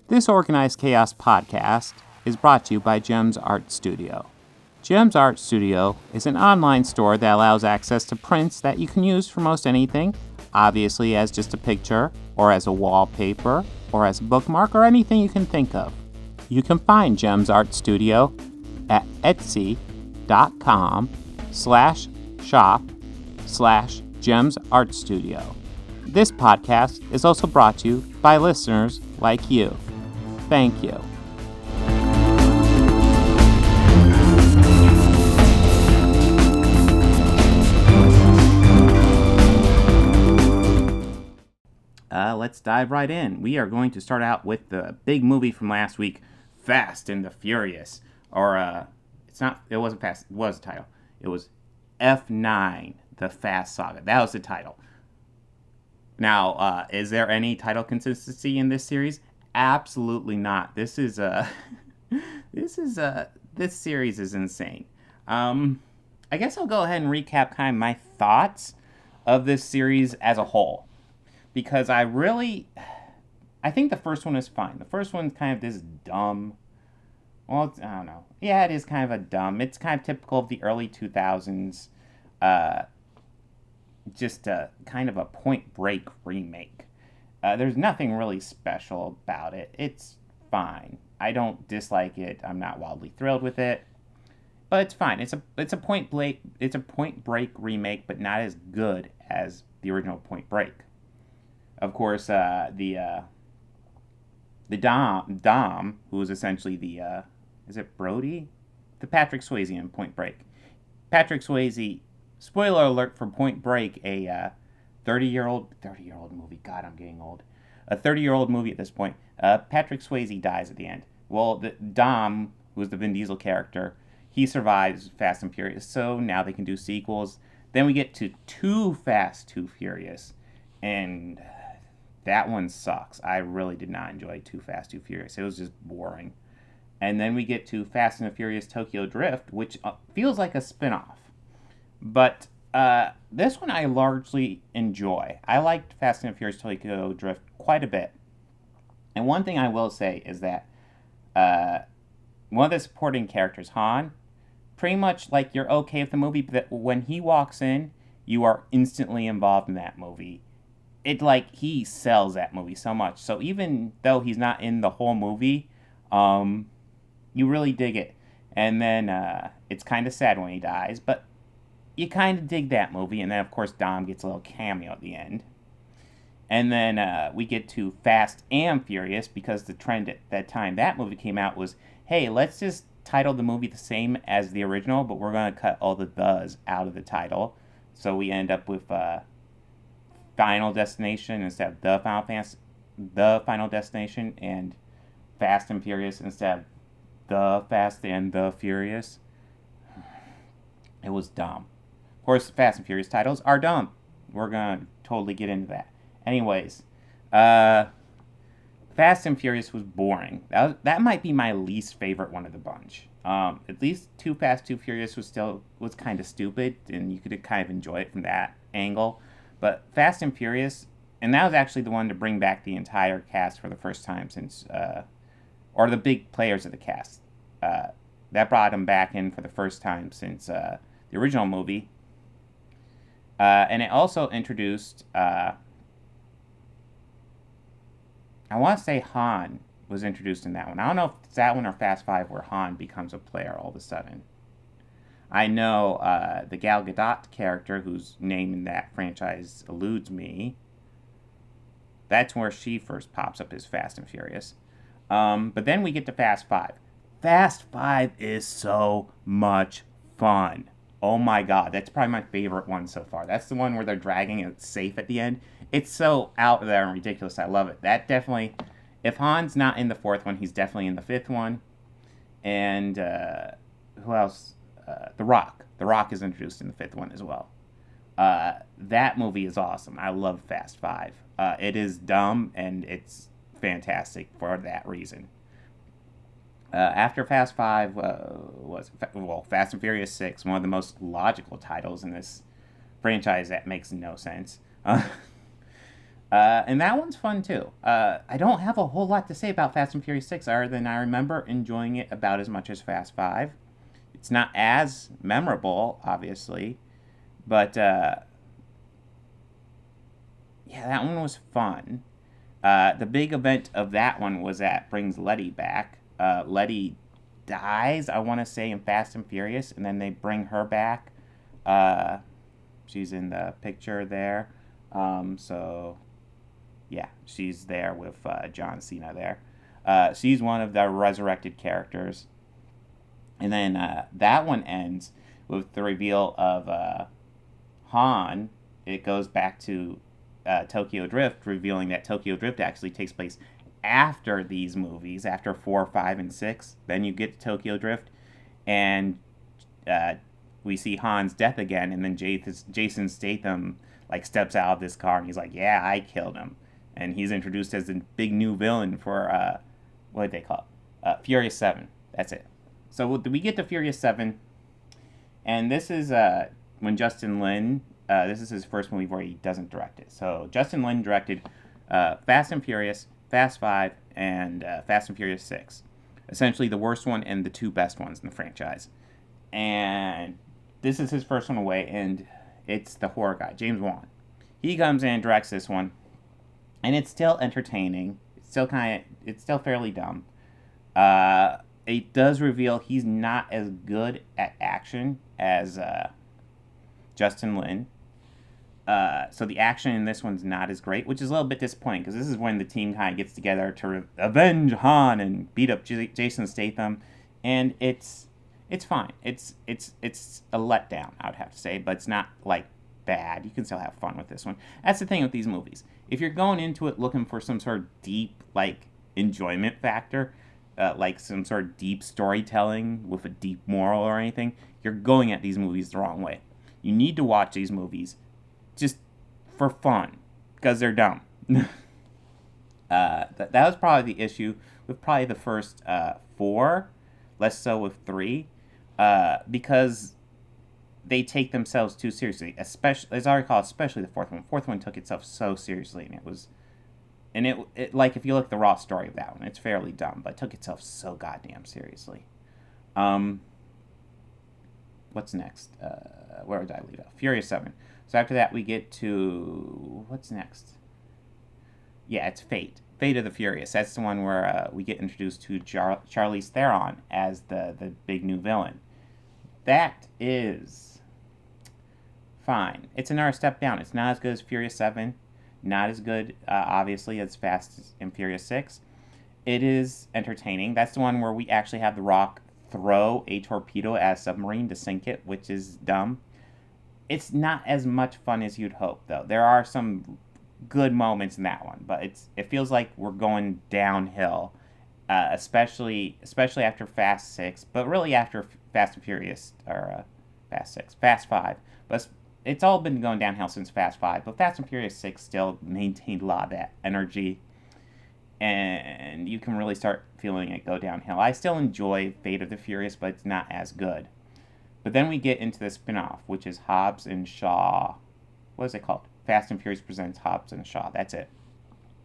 This Organized Chaos podcast is brought to you by Gems Art Studio. Gems Art Studio is an online store that allows access to prints that you can use for most anything, obviously as just a picture, or as a wallpaper, or as a bookmark, or anything you can think of. You can find Gems Art Studio at etsy.com/shop/Gems Art Studio. This podcast is also brought to you by listeners like you. Thank you. Let's dive right in. We are going to start out with the big movie from last week, Fast and the Furious. Or, it wasn't Fast, it was the title. It was F9, The Fast Saga. That was the title. Now, is there any title consistency in this series? Absolutely not. This series is insane. I guess I'll go ahead and recap kind of my thoughts of this series as a whole. Because I think the first one is fine. The first one's kind of this dumb, well, I don't know. Yeah, it is kind of it's kind of typical of the early 2000s, just kind of a Point Break remake. There's nothing really special about it. It's fine. I don't dislike it. I'm not wildly thrilled with it, but it's fine. It's a Point Break remake, but not as good as the original Point Break. Of course, the Dom, who is essentially is it Brody? The Patrick Swayze in Point Break. Patrick Swayze, spoiler alert for Point Break, a 30-year-old movie. God, I'm getting old. A 30-year-old movie at this point. Patrick Swayze dies at the end. Well, the Dom, who is the Vin Diesel character, he survives Fast and Furious, so now they can do sequels. Then we get to Too Fast, Too Furious, and that one sucks. I really did not enjoy Too Fast, Too Furious. It was just boring. And then we get to Fast and the Furious Tokyo Drift, which feels like a spin-off. But this one I largely enjoy. I liked Fast and the Furious Tokyo Drift quite a bit. And one thing I will say is that one of the supporting characters, Han, pretty much like you're okay with the movie, but when he walks in, you are instantly involved in that movie. He sells that movie so much. So even though he's not in the whole movie, you really dig it. And then it's kind of sad when he dies, but you kind of dig that movie. And then, of course, Dom gets a little cameo at the end. And then we get to Fast and Furious, because the trend at that time that movie came out was, hey, let's just title the movie the same as the original, but we're going to cut all the thes out of the title. So we end up with Final Destination instead of The Final Destination, and Fast and Furious instead of The Fast and the Furious. It was dumb. Of course, Fast and Furious titles are dumb. We're going to totally get into that. Anyways, Fast and Furious was boring. That might be my least favorite one of the bunch. At least Too Fast, Too Furious was kind of stupid, and you could kind of enjoy it from that angle. But Fast and Furious, and that was actually the one to bring back the entire cast for the first time since, or the big players of the cast. That brought them back in for the first time since the original movie. And it also introduced, I want to say Han was introduced in that one. I don't know if it's that one or Fast 5 where Han becomes a player all of a sudden. I know the Gal Gadot character, whose name in that franchise eludes me, that's where she first pops up as Fast and Furious. But then we get to Fast 5. Fast 5 is so much fun. Oh my god, that's probably my favorite one so far. That's the one where they're dragging it safe at the end. It's so out there and ridiculous. I love it. That definitely, if Han's not in the fourth one, he's definitely in the fifth one. And who else? The Rock. The Rock is introduced in the fifth one as well. That movie is awesome. I love Fast 5. It is dumb, and it's fantastic for that reason. After Fast 5 Fast and Furious 6, one of the most logical titles in this franchise that makes no sense. And that one's fun too. I don't have a whole lot to say about Fast and Furious 6 other than I remember enjoying it about as much as Fast 5. It's not as memorable, obviously, but yeah, that one was fun. The big event of that one was that brings Letty back. Letty dies, I want to say, in Fast and Furious, and then they bring her back. Uh, she's in the picture there. So yeah, she's there with John Cena there. She's one of the resurrected characters. And then that one ends with the reveal of Han. It goes back to Tokyo Drift, revealing that Tokyo Drift actually takes place after these movies, after 4, 5, and 6. Then you get to Tokyo Drift, and we see Han's death again, and then Jason Statham like steps out of this car, and he's like, "Yeah, I killed him." And he's introduced as the big new villain for what did they call it? Furious 7. That's it. So we get to Furious 7, and this is when Justin Lin. This is his first movie where he doesn't direct it. So Justin Lin directed Fast and Furious, Fast 5, and Fast and Furious 6. Essentially the worst one and the two best ones in the franchise. And this is his first one away, and it's the horror guy, James Wan. He comes in and directs this one, and it's still entertaining. It's still fairly dumb. It does reveal he's not as good at action as Justin Lin. So the action in this one's not as great, which is a little bit disappointing because this is when the team kind of gets together to avenge Han and beat up Jason Statham, and it's fine. It's a letdown, I would have to say, but it's not like bad. You can still have fun with this one. That's the thing with these movies. If you're going into it looking for some sort of deep like enjoyment factor, like some sort of deep storytelling with a deep moral or anything, you're going at these movies the wrong way. You need to watch these movies just for fun because they're dumb. That was probably the issue with probably the first 4, less so with 3, because they take themselves too seriously. Especially, as I recall, especially the fourth one. Fourth one took itself so seriously, and it like if you look at the raw story of that one, it's fairly dumb, but it took itself so goddamn seriously. What's next? Where did I leave off? Furious 7. So after that, we get to what's next? Yeah, it's Fate. Fate of the Furious. That's the one where we get introduced to Charlize Theron as the big new villain. That is fine. It's another step down. It's not as good as Furious 7. Not as good, obviously, as Fast and Furious 6. It is entertaining. That's the one where we actually have The Rock throw a torpedo at a submarine to sink it, which is dumb. It's not as much fun as you'd hope, though. There are some good moments in that one, but it feels like we're going downhill, especially after Fast 6, but really after Fast and Furious, or Fast 6, Fast 5. But it's all been going downhill since Fast 5, but Fast and Furious 6 still maintained a lot of that energy, and you can really start feeling it go downhill. I still enjoy Fate of the Furious, but it's not as good. But then we get into the spin-off, which is Hobbs and Shaw. What is it called? Fast and Furious Presents Hobbs and Shaw. That's it.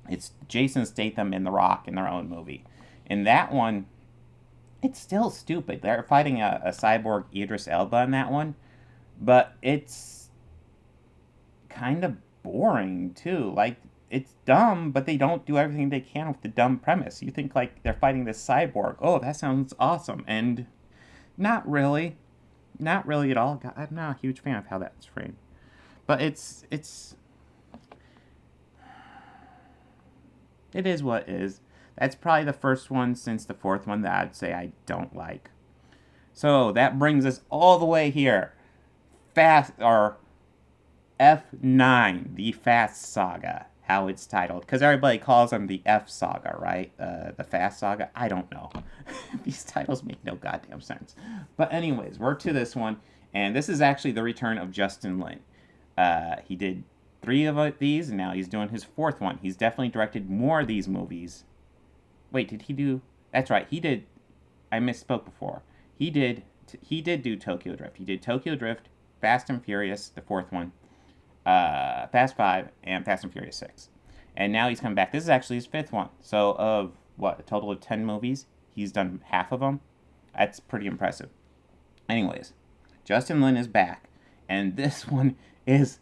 It's Jason Statham and The Rock in their own movie. In that one, it's still stupid. They're fighting a cyborg Idris Elba in that one. But it's kind of boring, too. Like, it's dumb, but they don't do everything they can with the dumb premise. You think, like, they're fighting this cyborg. Oh, that sounds awesome. And not really. Not really at all. I'm not a huge fan of how that's framed. But it is what it is. That's probably the first one since the fourth one that I'd say I don't like. So that brings us all the way here. F9, the Fast Saga, how it's titled. Because everybody calls them the F Saga, right? The Fast Saga. I don't know. These titles make no goddamn sense. But anyways, we're to this one. And this is actually the return of Justin Lin. He did 3 of these, and now he's doing his 4th one. He's definitely directed more of these movies. Wait, did he do... That's right, he did... I misspoke before. He did do Tokyo Drift. He did Tokyo Drift, Fast and Furious, the 4th one, Fast 5, and Fast and Furious 6. And now he's coming back. This is actually his 5th one. So of, what, a total of 10 movies, he's done half of them. That's pretty impressive. Anyways, Justin Lin is back. And this one is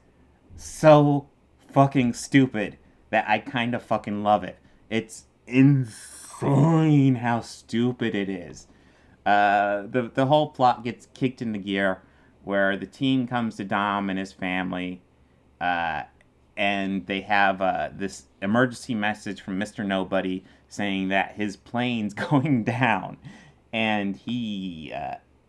so fucking stupid that I kind of fucking love it. It's insane how stupid it is. The whole plot gets kicked into gear where the team comes to Dom and his family, and they have this emergency message from Mr. Nobody saying that his plane's going down, and he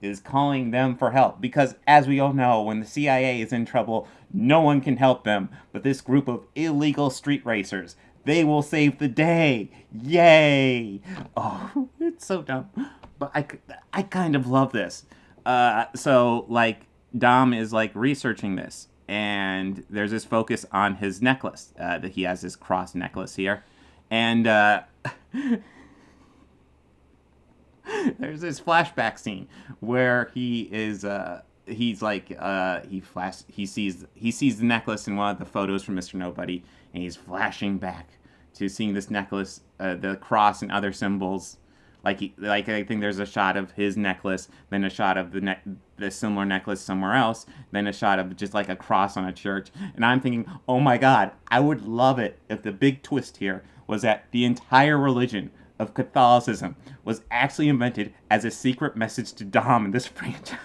is calling them for help because, as we all know, when the CIA is in trouble, no one can help them but this group of illegal street racers. They will save the day. Yay! Oh, it's so dumb. But I kind of love this. So, like, Dom is, like, researching this. And there's this focus on his necklace. That he has this cross necklace here. And there's this flashback scene where he is... he's like he sees the necklace in one of the photos from Mr. Nobody, and he's flashing back to seeing this necklace, the cross and other symbols. Like I think there's a shot of his necklace, then a shot of the similar necklace somewhere else, then a shot of just like a cross on a church. And I'm thinking, oh my God, I would love it if the big twist here was that the entire religion of Catholicism was actually invented as a secret message to Dom in this franchise.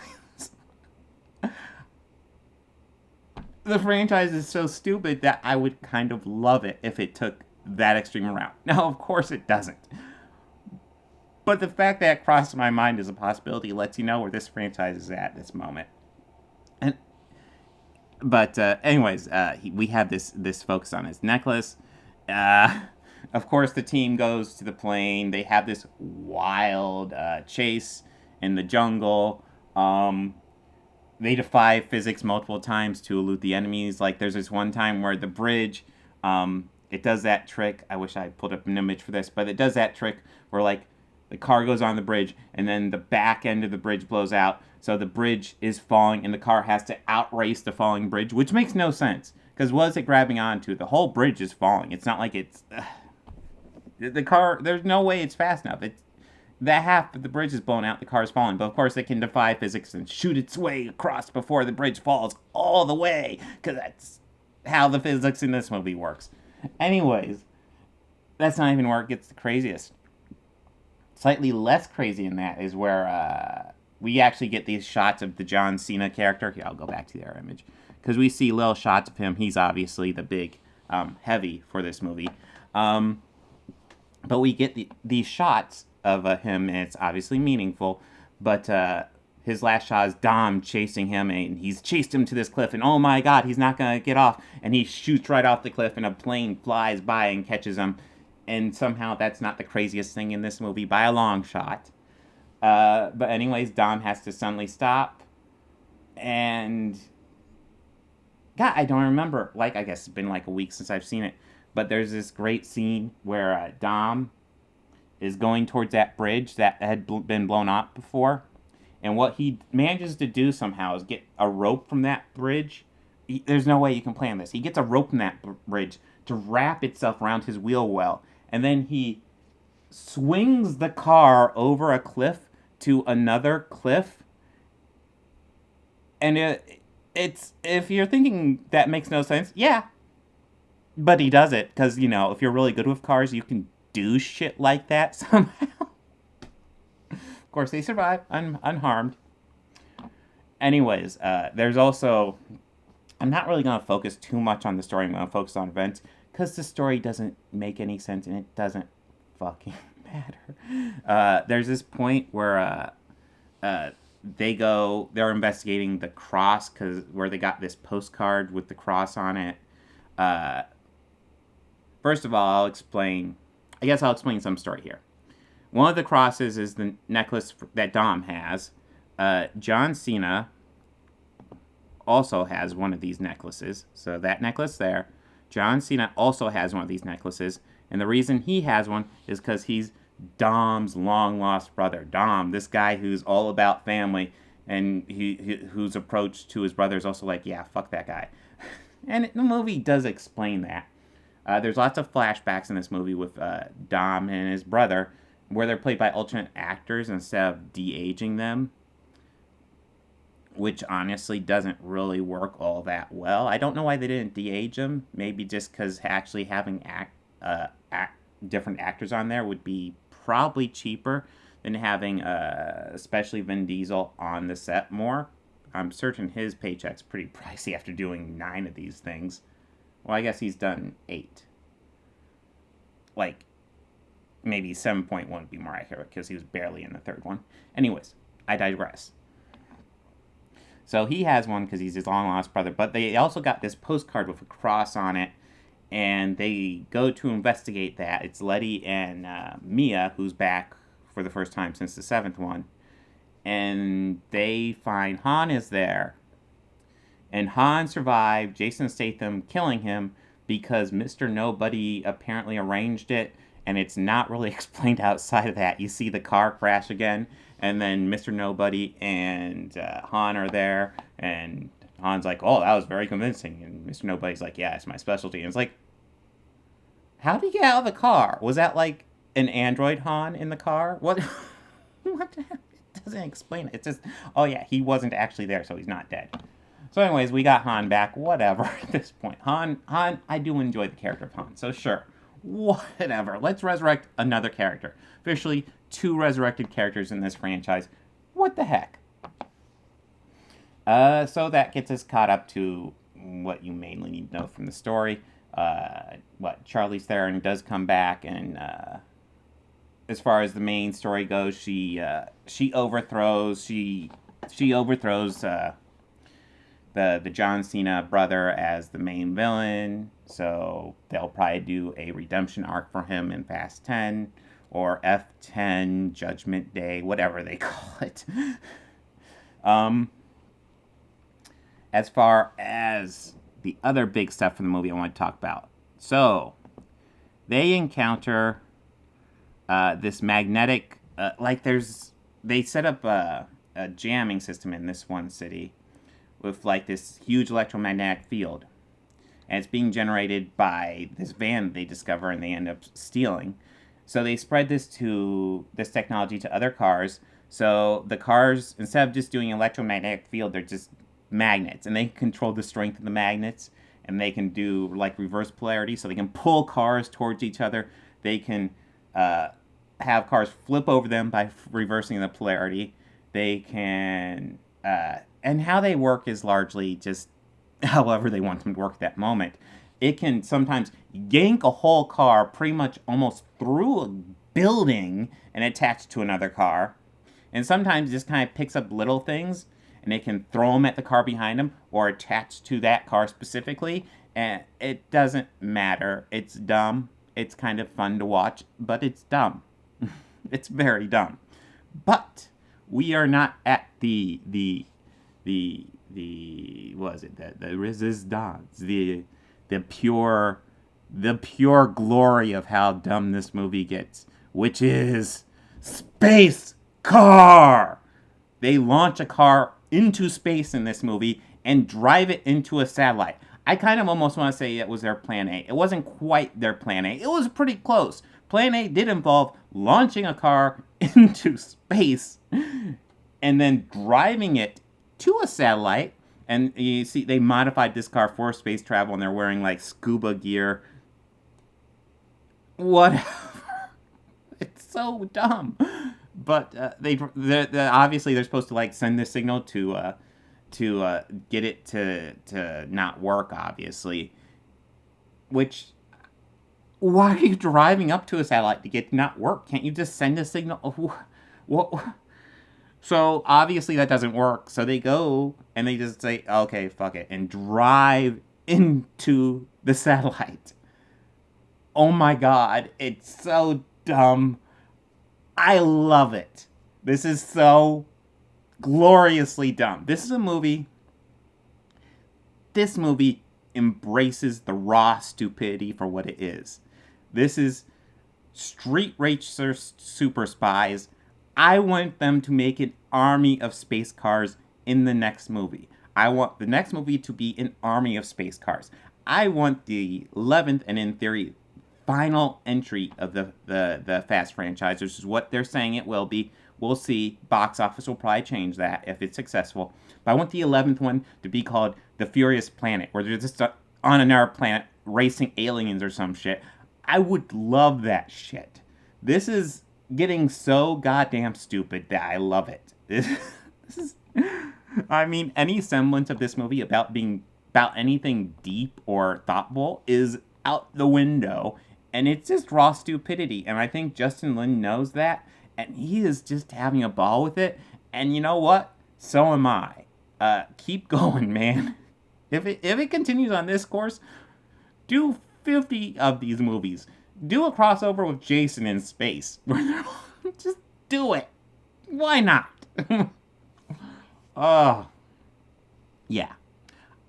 The franchise is so stupid that I would kind of love it if it took that extreme route. Now, of course it doesn't. But the fact that it crossed my mind as a possibility lets you know where this franchise is at this moment. But anyways, we have this focus on his necklace. Of course, the team goes to the plane. They have this wild chase in the jungle. They defy physics multiple times to elude the enemies. Like, there's this one time where the bridge, it does that trick. I wish I pulled up an image for this, but it does that trick where, like, the car goes on the bridge, and then the back end of the bridge blows out, so the bridge is falling, and the car has to outrace the falling bridge, which makes no sense, because what is it grabbing onto? The whole bridge is falling. It's not like it's... the car, there's no way it's fast enough. It's that half of the bridge is blown out, the car is falling. But of course, it can defy physics and shoot its way across before the bridge falls all the way, because that's how the physics in this movie works. Anyways, that's not even where it gets the craziest. Slightly less crazy in that is where we actually get these shots of the John Cena character. Here, I'll go back to their image. Because we see little shots of him. He's obviously the big heavy for this movie. But we get these shots of him, and it's obviously meaningful. But his last shot is Dom chasing him, and he's chased him to this cliff, and oh my God, he's not going to get off. And he shoots right off the cliff, and a plane flies by and catches him. And somehow that's not the craziest thing in this movie by a long shot. But anyways, Dom has to suddenly stop. And... God, I don't remember. Like, I guess it's been like a week since I've seen it. But there's this great scene where Dom is going towards that bridge that had been blown up before. And what he manages to do somehow is get a rope from that bridge. There's no way you can plan this. He gets a rope from that bridge to wrap itself around his wheel well. And then he swings the car over a cliff to another cliff. And it's, if you're thinking that makes no sense, yeah. But he does it because, you know, if you're really good with cars, you can do shit like that somehow. Of course, they survive unharmed. Anyways, there's also... I'm not really going to focus too much on the story. I'm going to focus on events because the story doesn't make any sense and it doesn't fucking matter. There's this point where they're investigating the cross where they got this postcard with the cross on it. First of all, I'll explain some story here. One of the crosses is the necklace that Dom has. John Cena also has one of these necklaces. So that necklace there. John Cena also has one of these necklaces. And the reason he has one is because he's Dom's long-lost brother. Dom, this guy who's all about family, and whose approach to his brother is also like, yeah, fuck that guy. And the movie does explain that. There's lots of flashbacks in this movie with Dom and his brother, where they're played by alternate actors instead of de-aging them, which honestly doesn't really work all that well. I don't know why they didn't de-age them. Maybe just because actually having different actors on there would be probably cheaper than having especially Vin Diesel on the set more. I'm certain his paycheck's pretty pricey after doing 9 of these things. Well, I guess he's done 8. Like, maybe 7.1 would be more accurate because he was barely in the third one. Anyways, I digress. So he has one because he's his long-lost brother, but they also got this postcard with a cross on it, and they go to investigate that. It's Letty and Mia, who's back for the first time since the 7th one, and they find Han is there. And Han survived Jason Statham killing him because Mr. Nobody apparently arranged it, and it's not really explained outside of that. You see the car crash again, and then Mr. Nobody and Han are there, and Han's like, oh, that was very convincing. And Mr. Nobody's like, yeah, it's my specialty. And it's like, how did he get out of the car? Was that like an android Han in the car? What? What the heck? It doesn't explain it. It's just, oh yeah, he wasn't actually there, so he's not dead. So anyways, we got Han back, whatever, at this point. Han, I do enjoy the character of Han, so sure, whatever. Let's resurrect another character. Officially, 2 resurrected characters in this franchise. What the heck? So that gets us caught up to what you mainly need to know from the story. Charlize Theron does come back, and as far as the main story goes, she overthrows the John Cena brother as the main villain, so they'll probably do a redemption arc for him in Fast 10, or F10, Judgment Day, whatever they call it. As far as the other big stuff from the movie I want to talk about. So, they encounter this magnetic, they set up a jamming system in this one city, with like this huge electromagnetic field, and it's being generated by this van they discover and they end up stealing. So they spread this technology to other cars. So the cars, instead of just doing electromagnetic field, they're just magnets, and they can control the strength of the magnets, and they can do like reverse polarity, so they can pull cars towards each other. They can have cars flip over them by reversing the polarity. They can and how they work is largely just however they want them to work at that moment. It can sometimes yank a whole car pretty much almost through a building and attach to another car. And sometimes it just kind of picks up little things, and it can throw them at the car behind them or attach to that car specifically. And it doesn't matter. It's dumb. It's kind of fun to watch, but it's dumb. It's very dumb. But we are not at the what is it, the resistance, the pure glory of how dumb this movie gets, which is space car. They launch a car into space in this movie and drive it into a satellite. I kind of almost want to say it was their plan A. It wasn't quite their plan A. It was pretty close. Plan A did involve launching a car into space and then driving it to a satellite. And you see, they modified this car for space travel, and they're wearing like scuba gear. Whatever. It's so dumb. But obviously they're supposed to like send this signal to get it to not work, obviously. Which, why are you driving up to a satellite to get it to not work? Can't you just send a signal? What? So obviously that doesn't work. So they go and they just say, okay, fuck it, and drive into the satellite. Oh my god, it's so dumb. I love it. This is so gloriously dumb. This movie embraces the raw stupidity for what it is. This is street racer super spies. I want them to make an army of space cars in the next movie. I want the next movie to be an army of space cars. I want the 11th and, in theory, final entry of the Fast franchise, which is what they're saying it will be. We'll see. Box office will probably change that if it's successful. But I want the 11th one to be called The Furious Planet, where they're just on another planet racing aliens or some shit. I would love that shit. This is getting so goddamn stupid that I love it. This is... I mean, any semblance of this movie about anything deep or thoughtful is out the window, and it's just raw stupidity. And I think Justin Lin knows that, and he is just having a ball with it. And you know what? So am I. Keep going, man. If it continues on this course, do 50 of these movies. Do a crossover with Jason in space. Just do it. Why not? Oh, yeah.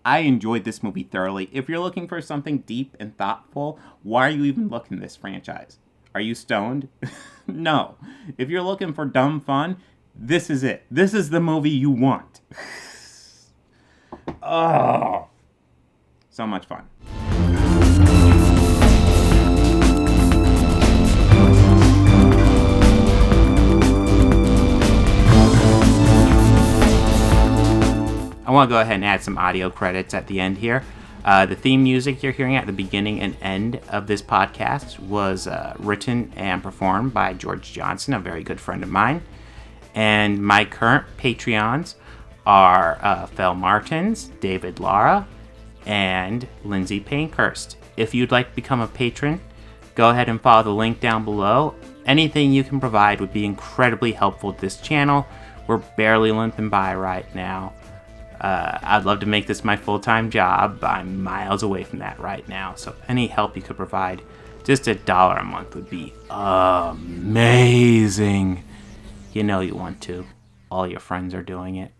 I enjoyed this movie thoroughly. If you're looking for something deep and thoughtful, why are you even looking at this franchise? Are you stoned? No. If you're looking for dumb fun, this is it. This is the movie you want. Oh, so much fun. I want to go ahead and add some audio credits at the end here. The theme music you're hearing at the beginning and end of this podcast was written and performed by George Johnson, a very good friend of mine. And my current Patreons are Fel Martins, David Lara, and Lindsay Pankhurst. If you'd like to become a patron, go ahead and follow the link down below. Anything you can provide would be incredibly helpful to this channel. We're barely limping by right now. I'd love to make this my full-time job. I'm miles away from that right now. So any help you could provide, just $1 a month would be amazing. You know you want to. All your friends are doing it.